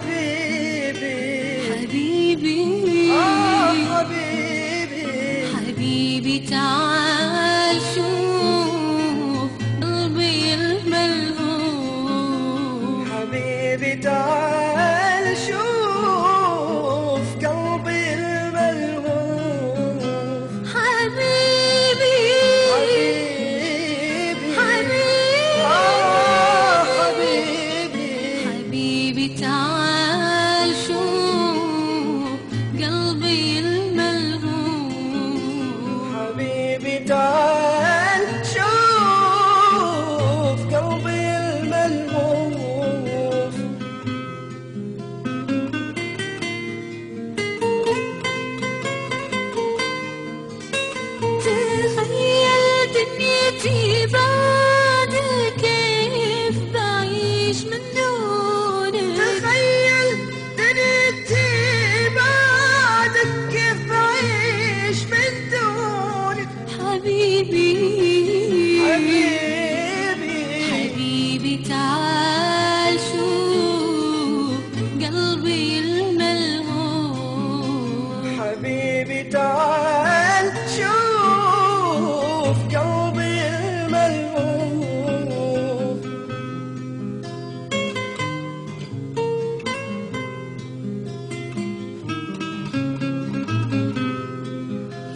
حبيبي حبيبي حبيبي حبيبي تعال شوف قلبي الملهوف حبيبي تعال شوف قلبي الملهوف حبيبي حبيبي حبيبي حبيبي تعال شوف قلبي الملهوف حبيبي تعال شوف قلبي الملهوف تخيل دنيتي بعدك كيف بعيش من دونك تخيل دنيتي بعدك كيف بعيش من دونك حبيبي حبيبي حبيبي تعال شوف قلبي الملهوف حبيبي تعال شوف قلبي الملهوف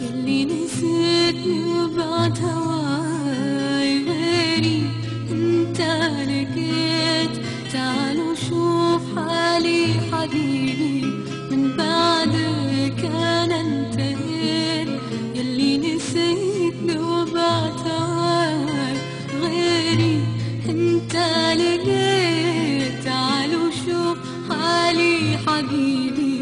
يلي نسيتني وبعد هواي غيري انت لقيت تعالوا شوف حالي حبيبي من بعدك انا انتهيت يلي نسيتني وبعد هواي غيري انت لقيت تعالوا شوف حالي حبيبي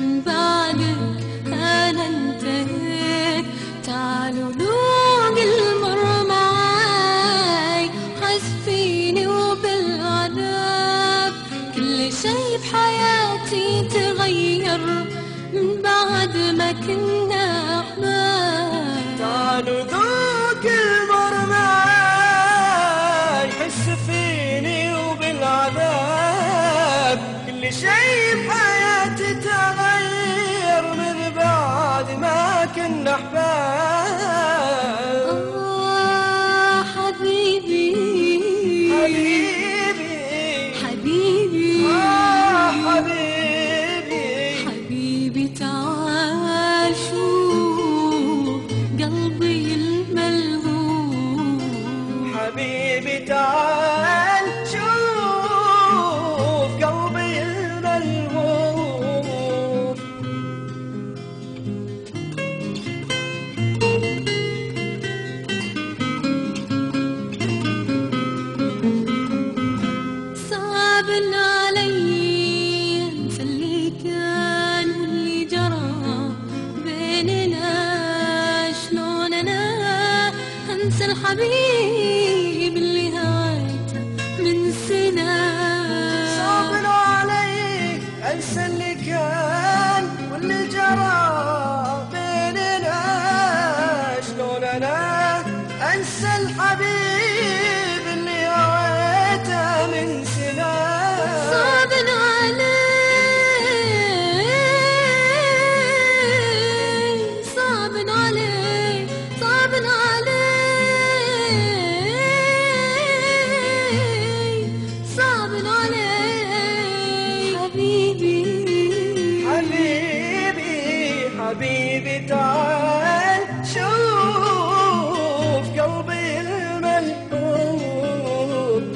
من بعدك أنا انتهيت تعالوا ذوق المر معاي حس فيني وبالعذاب كل شي بحياتي تغير من بعد ما كنا أحباب تعالوا ذوق المر معاي حس فيني وبالعذاب كل شي بحياتي تغير من بعد ما كنا أحباب حبيبي حبيبي حبيبي حبيبي حبيبي تعال شوف قلبي الملهوف حبيبي تعال شوف قلبي الملهوف صعب علي انسى اللي كان واللي جرى بيننا شلون انا انسى الحبيب اللي هايته من سنة صعب عليك انسى اللي كان واللي جرى بيننا شلون انا انسى الحبيب اللي هويته من سنة صعب علي صعب علي صعب علي صعب علي حبيبي حبيبي حبيبي تعال شوف قلبي الملهوف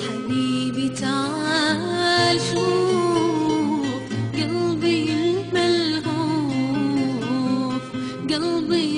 حبيبي تعال شوف قلبي الملهوف قلبي